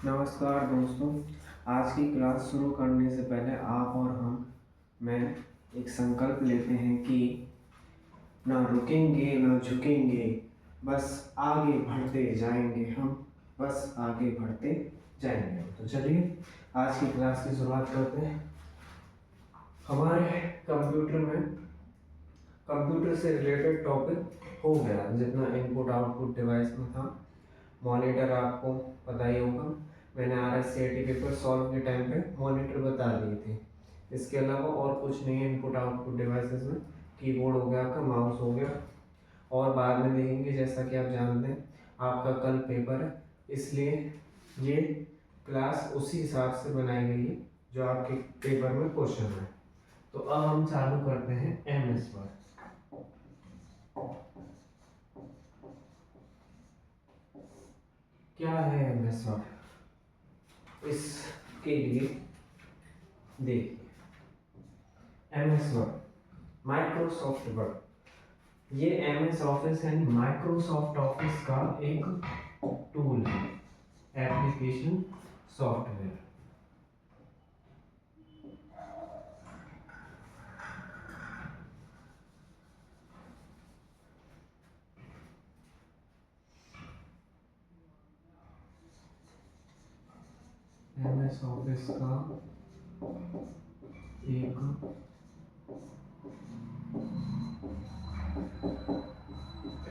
नमस्कार दोस्तों। आज की क्लास शुरू करने से पहले आप और मैं एक संकल्प लेते हैं कि ना रुकेंगे ना झुकेंगे, बस आगे बढ़ते जाएंगे हम, बस आगे बढ़ते जाएंगे। तो चलिए आज की क्लास की शुरुआत करते हैं। हमारे कंप्यूटर में कंप्यूटर से रिलेटेड टॉपिक हो गया, जितना इनपुट आउटपुट डिवाइस में था। मॉनिटर आपको पता ही होगा, मैंने RSCIT पेपर सॉल्व के टाइम पे मॉनिटर बता दिए थे। इसके अलावा और कुछ नहीं है इनपुट आउटपुट डिवाइसेस में। कीबोर्ड हो गया आपका, माउस हो गया, और बाद में देखेंगे। जैसा कि आप जानते हैं आपका कल पेपर है, इसलिए ये क्लास उसी हिसाब से बनाई गई है जो आपके पेपर में क्वेश्चन है। तो अब हम चालू करते हैं MS वर्ड। क्या है MS वर्ड? इसके लिए देखिए, MS वर्ड माइक्रोसॉफ्ट वर्ड, ये MS ऑफिस यानी माइक्रोसॉफ्ट ऑफिस का एक टूल है, एप्लीकेशन सॉफ्टवेयर। MS ऑफिस का एक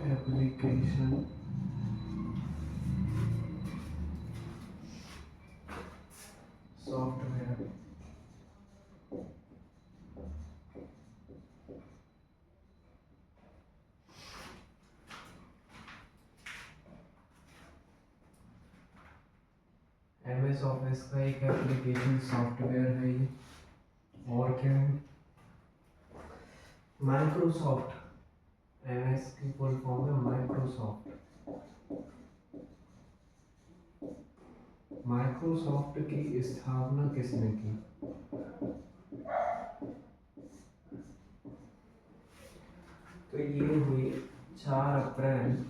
एप्लीकेशन सॉफ्टवेयर। MS ऑफिस का एक एप्लीकेशन सॉफ्टवेयर है ये। और क्या है? माइक्रोसॉफ्ट, MS की फुल फॉर्म है माइक्रोसॉफ्ट। माइक्रोसॉफ्ट की स्थापना किसने की? तो ये हुई 4 अप्रैल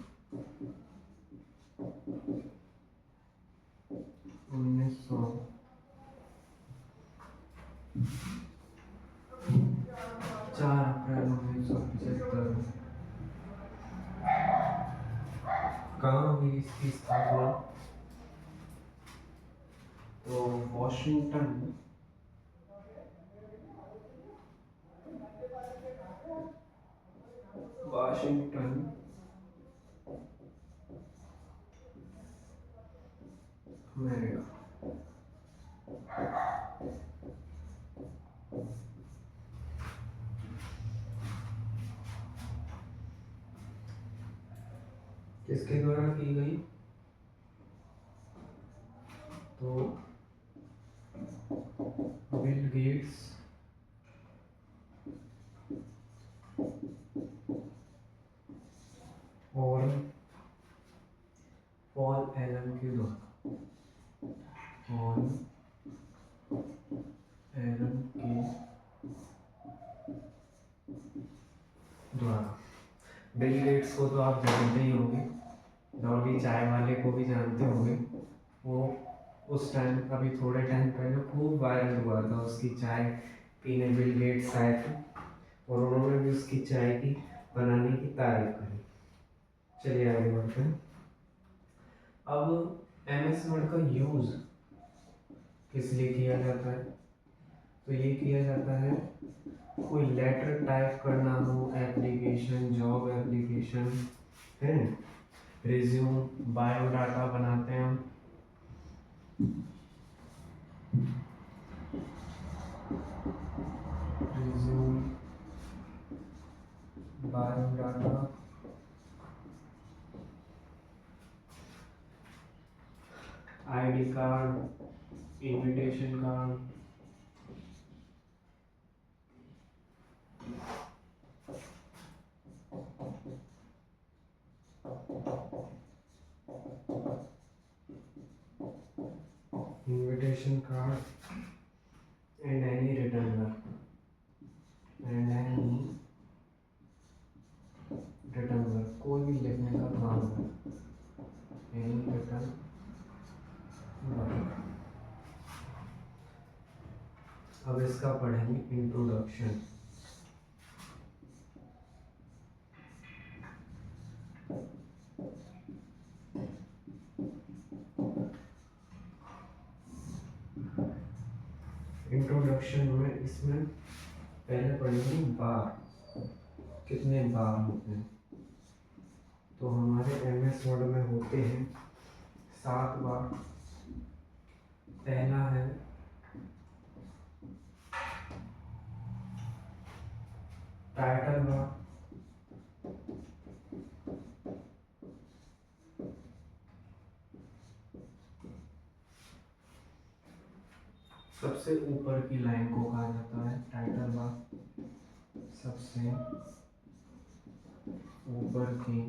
1900 4 अप्रैल 1975। कहाँ हुई इसकी स्थापना? तो वॉशिंगटन वाशिंगटन अमेरिका। किसके द्वारा की गई? तो बिल गेट्स और पॉल एलन के द्वारा। पॉल एलन के द्वारा। बिल गेट्स को तो आप जानते ही होंगे, डॉली चाय वाले को भी जानते होंगे। वो उस टाइम, अभी थोड़े टाइम पहले खूब वायरल हुआ था, उसकी चाय पीने बिल गेट्स आए थे और उन्होंने भी उसकी चाय की बनाने की तारीफ करी। चलिए आगे बढ़ते हैं। अब MS वर्ड का यूज किस लिए किया जाता है? तो ये किया जाता है कोई लेटर टाइप करना हो, एप्लीकेशन, जॉब एप्लीकेशन है, रिज्यूम, बायोडाटा बनाते हैं हम। Resume, biodata, ID card, invitation card, invitation card and any return work, कोई भी लिखने का काम है, any return अब इसका पढ़ेंगे इंट्रोडक्शन। इंट्रोडक्शन में इसमें पहले पढ़ेंगे बार, कितने बार होते हैं। तो हमारे MS वर्ड में होते हैं 7 बार। पहला है टाइटल बार, सबसे ऊपर की लाइन को कहा जाता है टाइटल बार। सबसे ऊपर की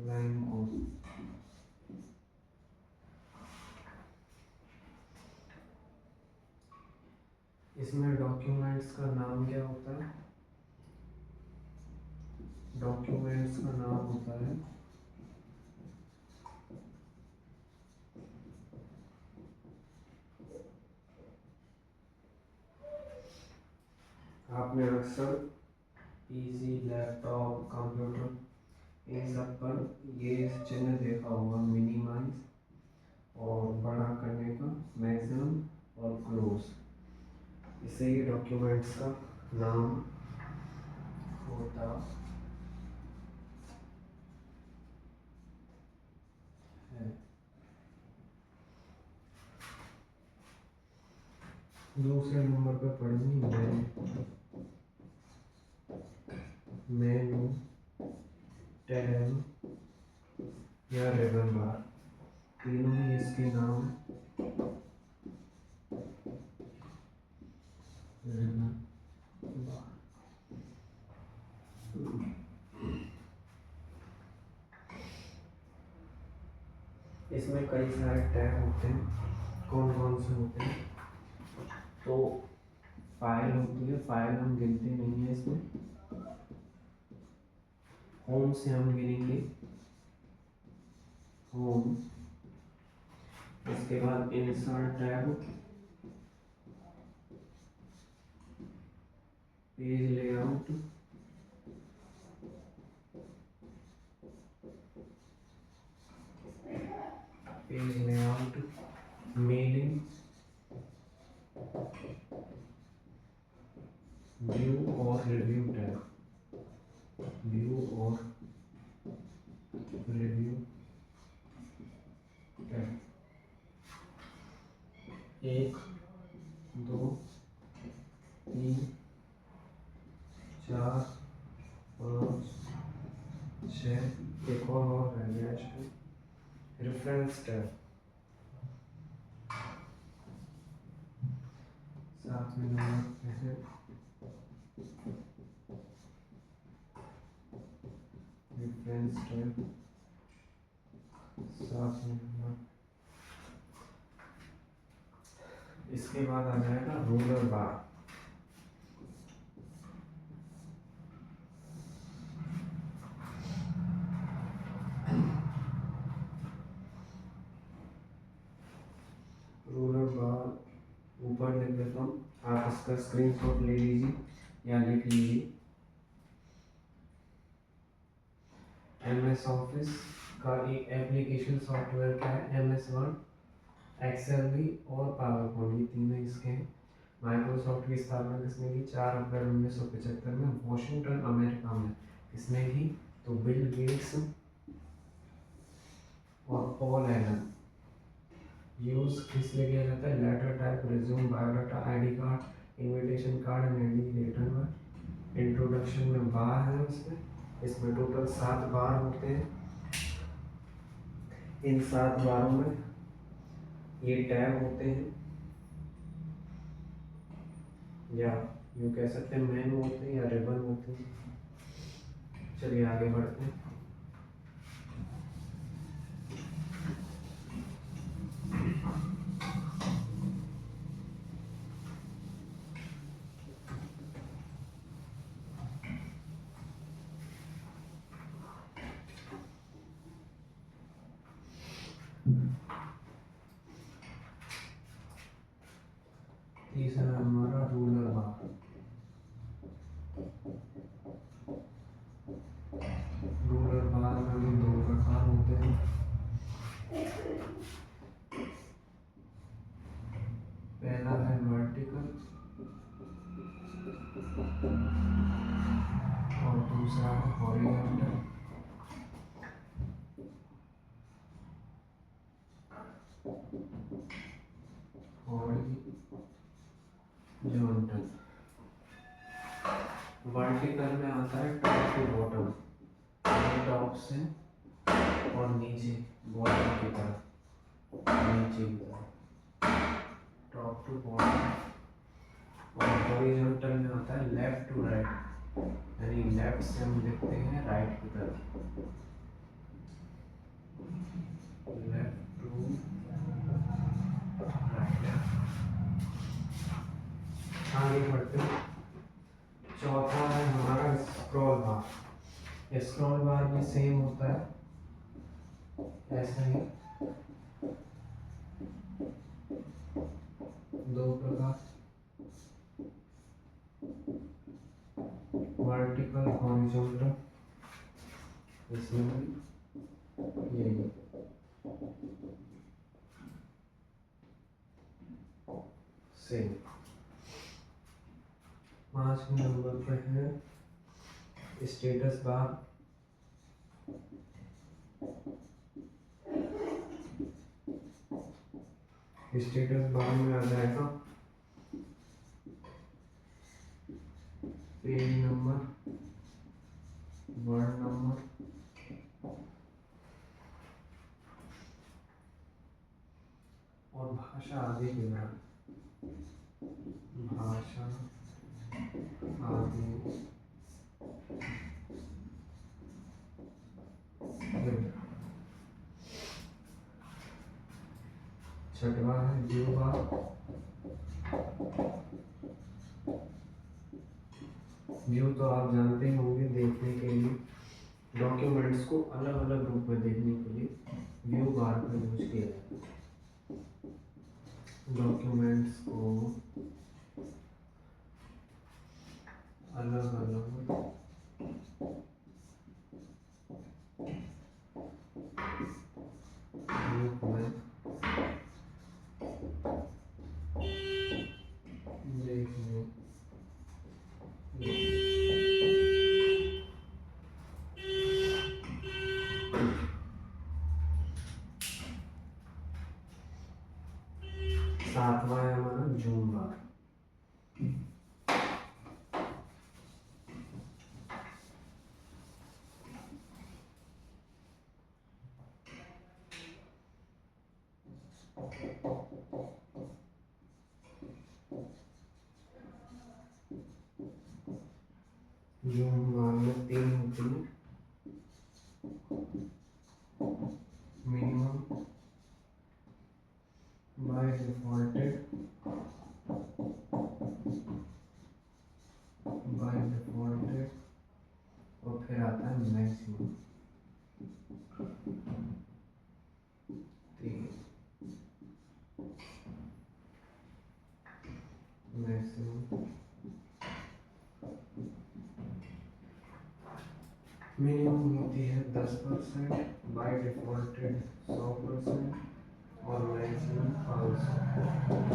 लाइन को इसमें डॉक्यूमेंट्स का नाम क्या होता है? डॉक्यूमेंट्स का नाम होता है आपने अक्सर पीसी, लैपटॉप, कंप्यूटर इन सब पर ये चिन्ह देखा होगा, मिनिमाइज और बड़ा करने का, मैक्सिमम और क्लोज। इससे ये डॉक्यूमेंट्स का नाम होता है। दूसरे नंबर पर पढ़ेंगे मेनू, टैब या रिबन बार। तीनों ही इसके नाम रिबन बार। इसमें कई सारे टैब होते हैं। कौन कौन से होते हैं? तो फाइल होती है, फाइल हम गिनते नहीं है इसमें। होम से हम गिनेंगे, होम। इसके बाद insert tab, page layout, page layout, mailing, view और रिव्यू टैब, व्यू और रिव्यू टैब। 1 2 3 4 5 6। एक और रह गया इसमें, रेफरेंस टैब। साथ में नंबर है रेफरेंस टैब, साथ में नंबर। इसके बाद आ जाएगा रूलर बार। रूलर बार ऊपर लिख देता हूँ, आप इसका स्क्रीनशॉट ले लीजिए या लिख लीजिए। MS ऑफिस का एक एप्लीकेशन सॉफ्टवेयर क्या है? MS वर्ड, एक्सेल भी और पावर पॉइंट, ये तीनों इसके हैं। माइक्रोसॉफ्ट की स्थापना किसने की? 4 अप्रैल 1975 में वॉशिंगटन, अमेरिका में। किसने की? तो बिल गेट्स और पॉल एलन। यूज किस लिए किया जाता है? Letter type, resume, biodata, ID card, invitation card and any letter में। इंट्रोडक्शन में बार है इसमें टोटल 7 बार होते हैं। इन 7 बारों में ये टैब होते हैं, या यूँ कह सकते हैं मेनू होते हैं या रिबन होते हैं। चलिए आगे बढ़ते हैं। तीसरा है हमारा रूलर बार। रूलर बार में भी दो प्रकार होते हैं। पहला है वर्टिकल और दूसरा है हॉरिजॉन्टल। हॉरिजॉन्टल वर्टिकल में आता है टॉप टू बॉटम, टॉप से और नीचे बॉटम की तरफ, नीचे की तरफ टॉप टू बॉटम। और हॉरिजॉन्टल में आता है लेफ्ट टू राइट, यानी लेफ्ट से हम लिखते हैं राइट की तरफ, लेफ्ट टू राइट। आगे बढ़ते हैं। चौथा है हमारा स्क्रॉल बार। स्क्रॉल बार भी सेम होता है, ऐसा ही दो प्रकार, वर्टिकल हॉरिजॉन्टल। इसमें भी यही सेम। 5वें नंबर पे है स्टेटस बार। स्टेटस बार में आ जाएगा पेज नंबर, वर्ड नंबर और भाषा आदि विवरण। भाषा आदि विवरण। छठवा है व्यू बार। व्यू तो आप जानते ही होंगे, देखने के लिए, डॉक्यूमेंट्स को अलग अलग रूप में देखने के लिए व्यू बार का यूज किया जाता है। डॉक्यूमेंट्स को अलग अलग रूप में देखने। 7वां है हमारा जूम बार। जूम बार में 3 होती है, मिनिमम, बाय डिफॉल्टेड, और फिर आता है मैक्सिमम। 3 मैक्सिमम। मिनिमम होती है 10%, बाय डिफॉल्टेड 100% और मैक्सिमम 500%।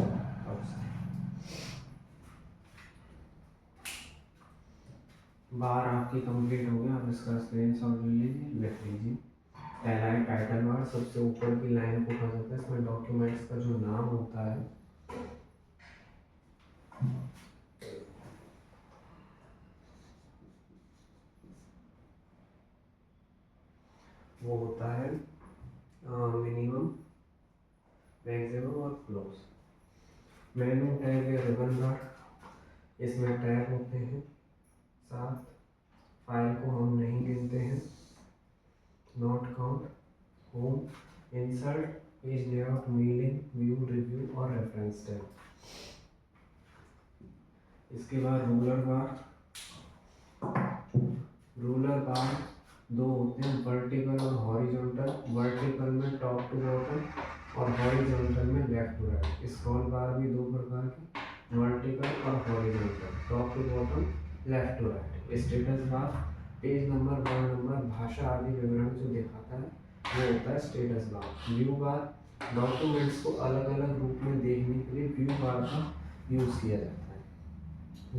बार आपकी कंप्लीट हो गया, आप इसका स्क्रीनशॉट ले लीजिए, लिख लीजिए। पहला है टाइटल बार, सबसे ऊपर की लाइन को कहा जाता है, इसमें डॉक्यूमेंट्स का जो नाम होता है वो होता है मिनिमम, मैक्सिमम और क्लोज। मेनू टैग या रिबन बार, इसमें टैग होते हैं 7, फाइल को हम नहीं गिनते हैं, not count, home, insert, page layout, mailing, view, review और रेफरेंस टैग। इसके बाद रूलर बार। रूलर बार 2 होते हैं, वर्टिकल और हॉरिजॉन्टल। वर्टिकल में टॉप टू बॉटम और हॉरिजॉन्टल में left to right. Scroll bar भी 2 प्रकार के, वर्टिकल और horizontal, top to bottom, left to right. Status bar page number, word number, भाषा आदि विवरण जो दिखाता है वो होता है status bar. View bar documents को अलग अलग रूप में देखने के लिए व्यू बार का यूज़ किया जाता है।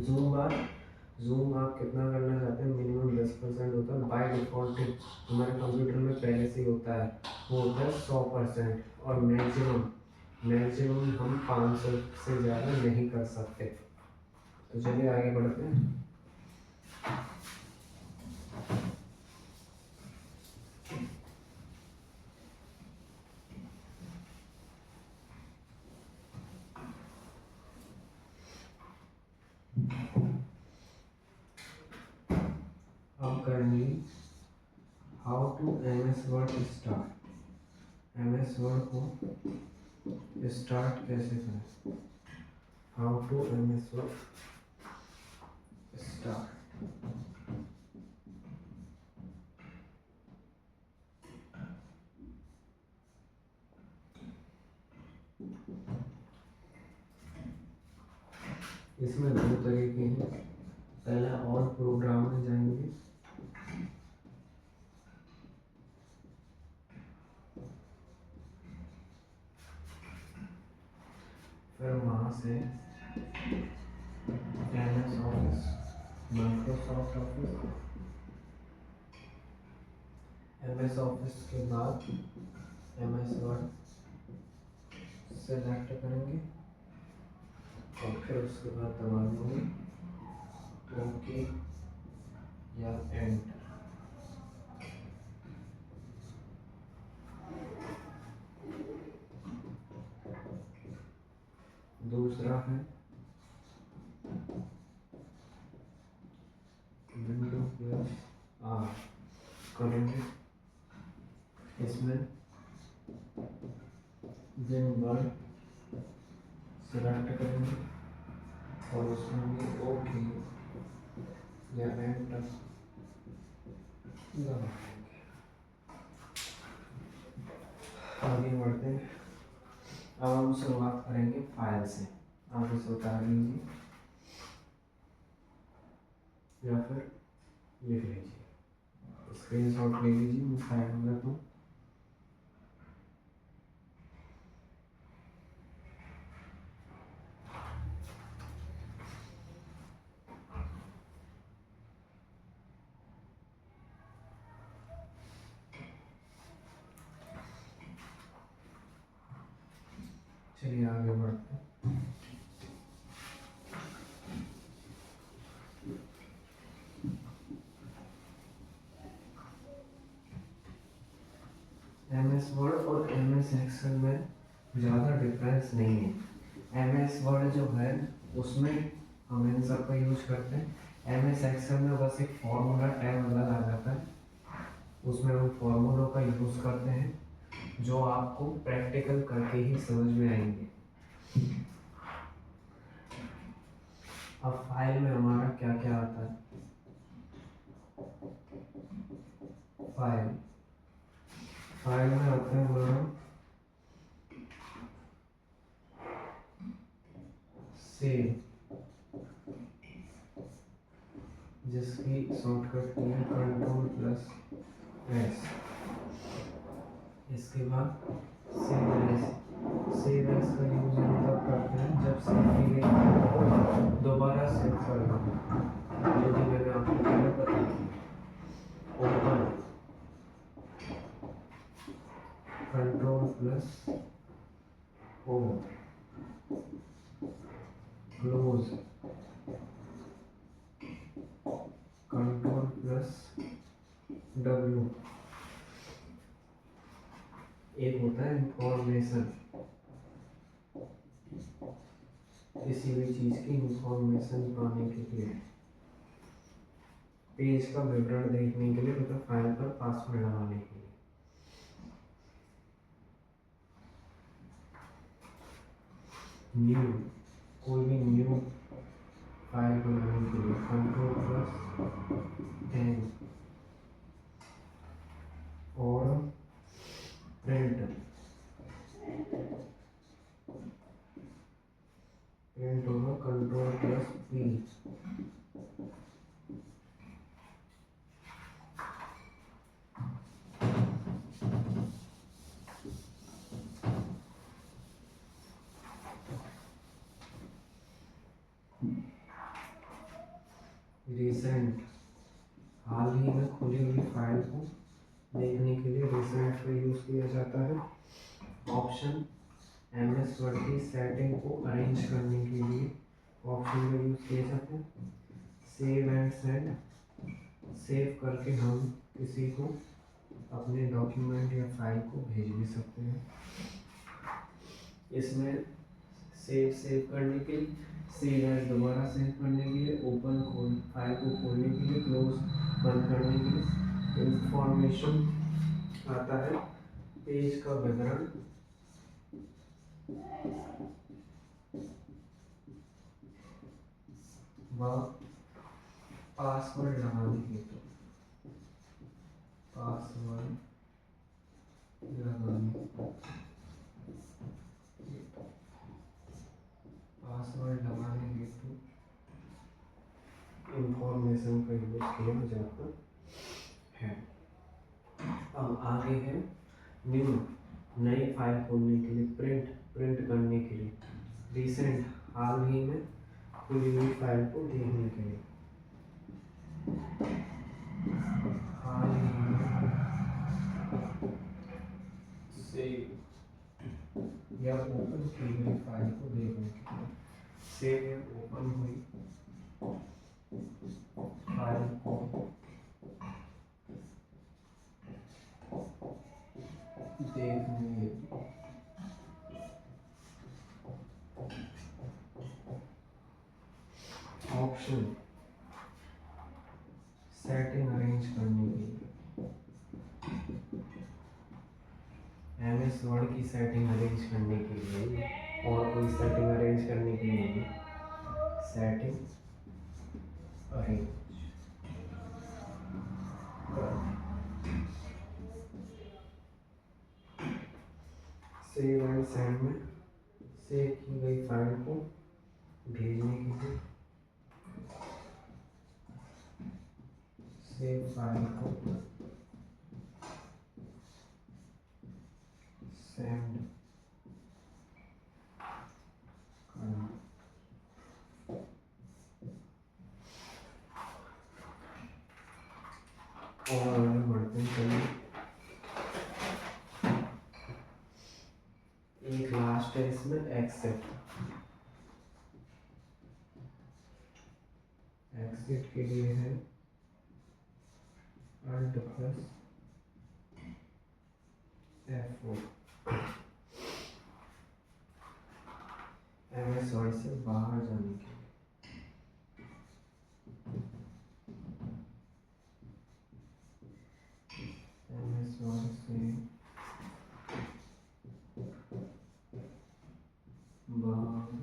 जूम बार, जूम आप कितना करना चाहते हैं, मिनिमम 10% होता है। बाय डिफ़ॉल्ट हमारे कंप्यूटर में पहले से ही होता है, वो होता है 100%। और मैक्सिमम हम 500 से ज़्यादा नहीं कर सकते। तो चलिए आगे बढ़ते हैं। अब करेंगे how to MS word start. MS word को स्टार्ट कैसे करें, how to MS word start. इसमें दो तरीके हैं। पहला और प्रोग्राम में जाएंगे, फिर वहाँ से MS office, Microsoft office, MS office के बाद MS वर्ड सेलेक्ट करेंगे और फिर उसके बाद दबा देंगे ओके या एंटर। दूसरा है विंडो प्लस आर करेंगे। इसमें विन वर्ड सेलेक्ट करेंगे और उसमें भी ओके या एंटर दबा देंगे। आगे बढ़ते हैं। अब हम शुरुआत करेंगे फाइल से। आप इसे उतार लीजिए या फिर लिख लीजिए, स्क्रीनशॉट ले लीजिए, मैं साइड में रखूँ। चलिए आगे बढ़ते हैं। MS वर्ड और MS एक्सेल में ज़्यादा डिफरेंस नहीं है। MS वर्ड जो है उसमें हम इन सब का यूज करते हैं। MS एक्सेल में बस एक फॉर्मूला टैब अलग आ जाता है, उसमें हम फॉर्मूलों का यूज़ करते हैं जो आपको प्रैक्टिकल करके ही समझ में आएंगे। अब फाइल में हमारा क्या क्या आता है। फाइल में आते हैं हमारा सेव, जिसकी शॉर्टकट की है Ctrl+S। इसके बाद सेव एज का यूज हम तब करते हैं जब सेव की गई दोबारा सेव करना, जो कि मैंने आपको पहले बता दिया। Open, Ctrl+O, close, Ctrl+W। एक होता है इंफॉर्मेशन, किसी भी चीज़ की इंफॉर्मेशन पाने के लिए, पेज का विवरण देखने के लिए, मतलब फाइल पर पासवर्ड लगाने के लिए। न्यू, कोई भी न्यू फाइल बनाने के लिए Ctrl+N। और प्रिंट होगा रिसेंट हाल ही में खुली हुई फाइल को देखने के लिए रिसेंट का यूज़ किया जाता है। ऑप्शन MS वर्ड की सेटिंग को अरेंज करने के लिए ऑप्शन का यूज़ किया जाता है। सेव एंड सेंड, सेव करके हम किसी को अपने डॉक्यूमेंट या फाइल को भेज भी सकते हैं। इसमें सेव करने के लिए, सेव एज दोबारा सेव करने के लिए, ओपन फाइल को खोलने के लिए, क्लोज बंद करने के लिए, इंफॉर्मेशन आता है, पेज का विवरण, व पासवर्ड लगाने हेतु, पासवर्ड लगाने हेतु इंफॉर्मेशन का यूज किया जाता है। अब आगे है न्यू, नई फाइल खोलने के लिए, प्रिंट करने के लिए, रिसेंट हाल ही में खुली हुई फाइल को देखने के लिए, हाल ही में सेव या ओपन की हुई फाइल को देखने के लिए, सेव या ओपन हुई फाइल को देखने, ऑप्शन सेटिंग अरेंज करने के लिए, MS वर्ड की सेटिंग अरेंज करने के लिए और कोई सेटिंग अरेंज करने के लिए setting arrange save and send में सेव की गई फाइल को भेजने के लिए, सेव फाइल को सेंड करना। और आगे बढ़ते चलिए, एक लास्ट है इसमें एक्सेप्ट, एक्सेप्ट के लिए है Alt plus F4, MS word से बाहर जाने के लिए, MS वर्ड से बाहर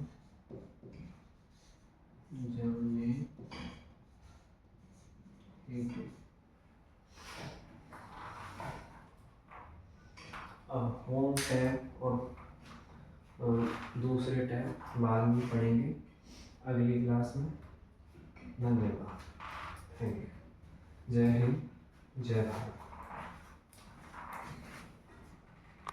जाने हेतु, अब होम टैब और दूसरे टैब बाद में पढ़ेंगे अगली क्लास में। धन्यवाद, थैंक यू। जय हिंद, जय भारत।